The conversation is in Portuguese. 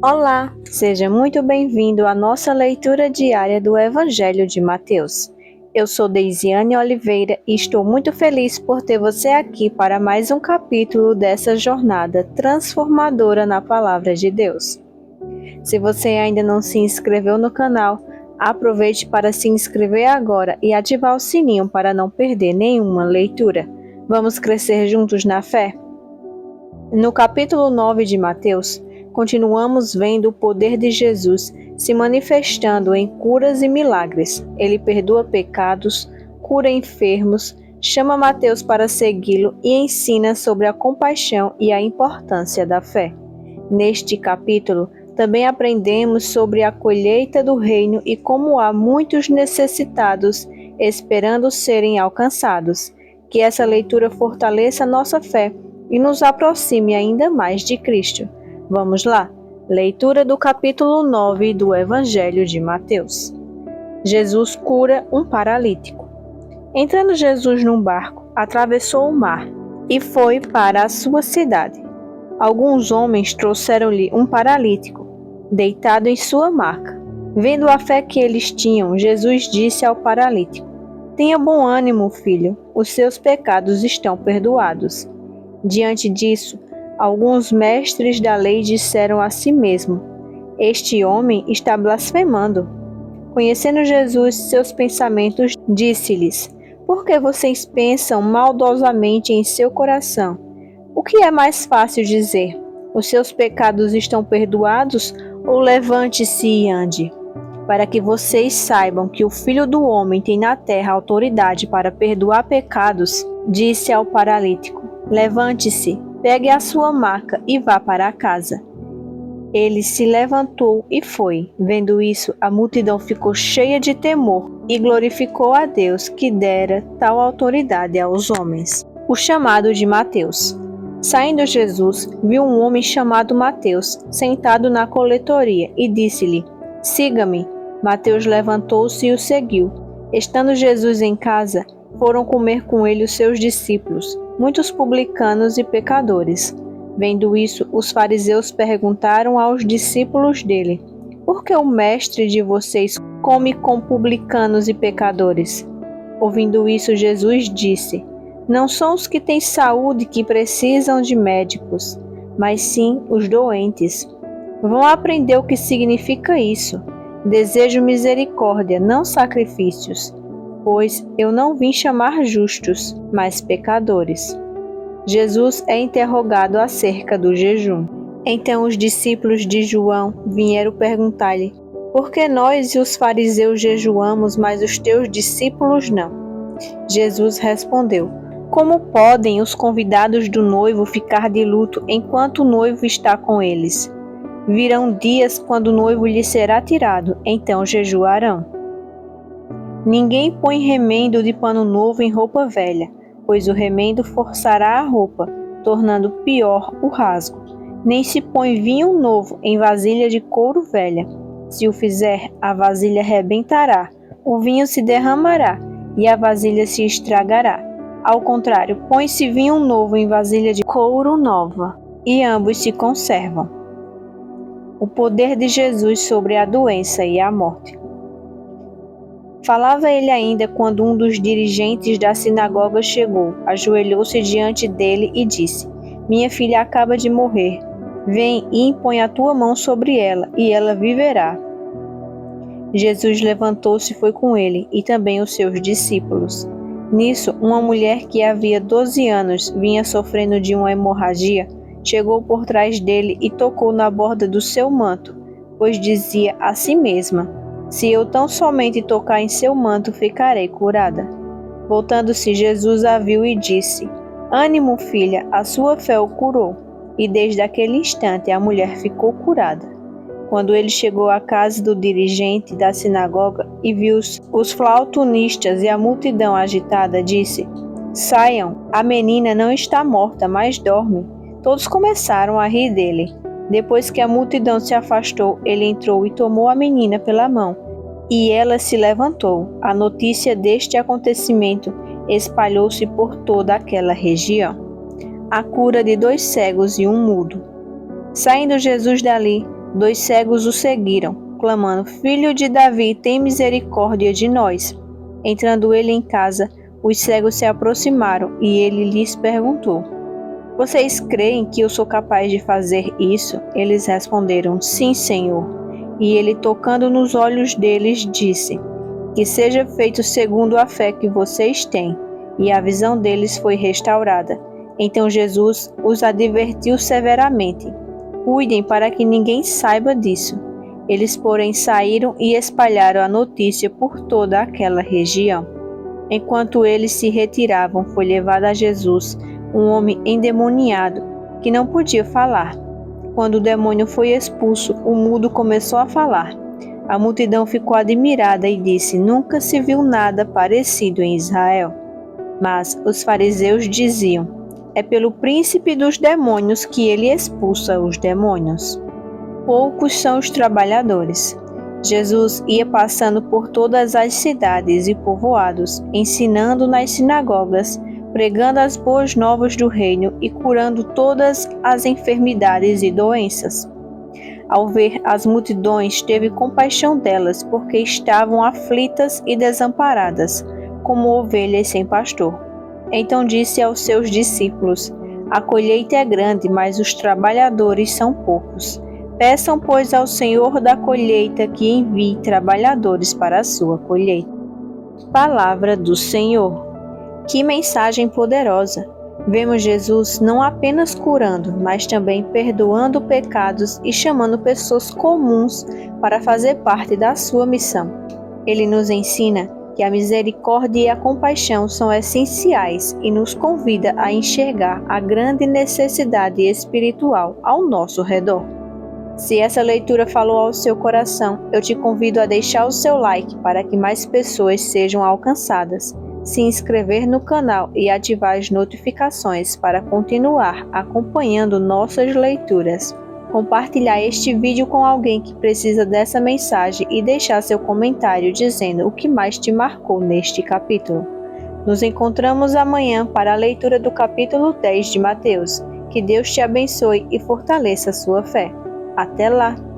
Olá, seja muito bem-vindo à nossa leitura diária do Evangelho de Mateus. Eu sou Deisiane Oliveira e estou muito feliz por ter você aqui para mais um capítulo dessa jornada transformadora na Palavra de Deus. Se você ainda não se inscreveu no canal, aproveite para se inscrever agora e ativar o sininho para não perder nenhuma leitura. Vamos crescer juntos na fé? No capítulo 9 de Mateus, continuamos vendo o poder de Jesus se manifestando em curas e milagres. Ele perdoa pecados, cura enfermos, chama Mateus para segui-lo e ensina sobre a compaixão e a importância da fé. Neste capítulo, também aprendemos sobre a colheita do reino e como há muitos necessitados esperando serem alcançados. Que essa leitura fortaleça nossa fé e nos aproxime ainda mais de Cristo. Vamos lá? Leitura do capítulo 9 do Evangelho de Mateus. Jesus cura um paralítico. Entrando Jesus num barco, atravessou o mar e foi para a sua cidade. Alguns homens trouxeram-lhe um paralítico, deitado em sua maca. Vendo a fé que eles tinham, Jesus disse ao paralítico: "Tenha bom ânimo, filho, os seus pecados estão perdoados." Diante disso, alguns mestres da lei disseram a si mesmo: "Este homem está blasfemando." Conhecendo Jesus seus pensamentos, disse-lhes: "Por que vocês pensam maldosamente em seu coração? O que é mais fácil dizer: os seus pecados estão perdoados, ou levante-se e ande? Para que vocês saibam que o Filho do Homem tem na terra autoridade para perdoar pecados, disse ao paralítico: "Levante-se, pegue a sua maca e vá para casa." Ele se levantou e foi. Vendo isso, a multidão ficou cheia de temor e glorificou a Deus que dera tal autoridade aos homens. O chamado de Mateus. Saindo Jesus, viu um homem chamado Mateus, sentado na coletoria, e disse-lhe: "Siga-me." Mateus levantou-se e o seguiu. Estando Jesus em casa, foram comer com ele os seus discípulos, muitos publicanos e pecadores. Vendo isso, os fariseus perguntaram aos discípulos dele: "Por que o mestre de vocês come com publicanos e pecadores?" Ouvindo isso, Jesus disse: "Não são os que têm saúde que precisam de médicos, mas sim os doentes. Vão aprender o que significa isso. Desejo misericórdia, não sacrifícios, pois eu não vim chamar justos, mas pecadores." Jesus é interrogado acerca do jejum. Então os discípulos de João vieram perguntar-lhe: "Por que nós e os fariseus jejuamos, mas os teus discípulos não?" Jesus respondeu: "Como podem os convidados do noivo ficar de luto enquanto o noivo está com eles? Virão dias quando o noivo lhe será tirado, então jejuarão. Ninguém põe remendo de pano novo em roupa velha, pois o remendo forçará a roupa, tornando pior o rasgo. Nem se põe vinho novo em vasilha de couro velha. Se o fizer, a vasilha rebentará, o vinho se derramará e a vasilha se estragará. Ao contrário, põe-se vinho novo em vasilha de couro nova, e ambos se conservam." O poder de Jesus sobre a doença e a morte. Falava ele ainda quando um dos dirigentes da sinagoga chegou, ajoelhou-se diante dele e disse: "Minha filha acaba de morrer. Vem e impõe a tua mão sobre ela, e ela viverá." Jesus levantou-se e foi com ele, e também os seus discípulos. Nisso, uma mulher que havia 12 anos vinha sofrendo de uma hemorragia, chegou por trás dele e tocou na borda do seu manto, pois dizia a si mesma: "Se eu tão somente tocar em seu manto, ficarei curada." Voltando-se, Jesus a viu e disse: "Ânimo, filha, a sua fé o curou." E desde aquele instante a mulher ficou curada. Quando ele chegou à casa do dirigente da sinagoga e viu os flautonistas e a multidão agitada, disse: "Saiam, a menina não está morta, mas dorme." Todos começaram a rir dele. Depois que a multidão se afastou, ele entrou e tomou a menina pela mão, e ela se levantou. A notícia deste acontecimento espalhou-se por toda aquela região. A cura de 2 cegos e um mudo. Saindo Jesus dali, 2 cegos o seguiram, clamando: Filho de Davi, tem misericórdia de nós. Entrando ele em casa, os cegos se aproximaram e ele lhes perguntou: Vocês creem que eu sou capaz de fazer isso? Eles responderam: Sim, Senhor. E ele, tocando nos olhos deles, disse: Que seja feito segundo a fé que vocês têm. E a visão deles foi restaurada. Então Jesus os advertiu severamente: Cuidem para que ninguém saiba disso. Eles, porém, saíram e espalharam a notícia por toda aquela região. Enquanto eles se retiravam, foi levado a Jesus um homem endemoniado, que não podia falar. Quando o demônio foi expulso, o mudo começou a falar. A multidão ficou admirada e disse: Nunca se viu nada parecido em Israel. Mas os fariseus diziam: É pelo príncipe dos demônios que ele expulsa os demônios. Poucos são os trabalhadores. Jesus ia passando por todas as cidades e povoados, ensinando nas sinagogas, pregando as boas novas do reino e curando todas as enfermidades e doenças. Ao ver as multidões, teve compaixão delas, porque estavam aflitas e desamparadas, como ovelhas sem pastor. Então disse aos seus discípulos: A colheita é grande, mas os trabalhadores são poucos. Peçam, pois, ao Senhor da colheita que envie trabalhadores para a sua colheita. Palavra do Senhor. Que mensagem poderosa! Vemos Jesus não apenas curando, mas também perdoando pecados e chamando pessoas comuns para fazer parte da sua missão. Ele nos ensina que a misericórdia e a compaixão são essenciais e nos convida a enxergar a grande necessidade espiritual ao nosso redor. Se essa leitura falou ao seu coração, eu te convido a deixar o seu like para que mais pessoas sejam alcançadas, se inscrever no canal e ativar as notificações para continuar acompanhando nossas leituras. Compartilhar este vídeo com alguém que precisa dessa mensagem e deixar seu comentário dizendo o que mais te marcou neste capítulo. Nos encontramos amanhã para a leitura do capítulo 10 de Mateus. Que Deus te abençoe e fortaleça a sua fé. Até lá!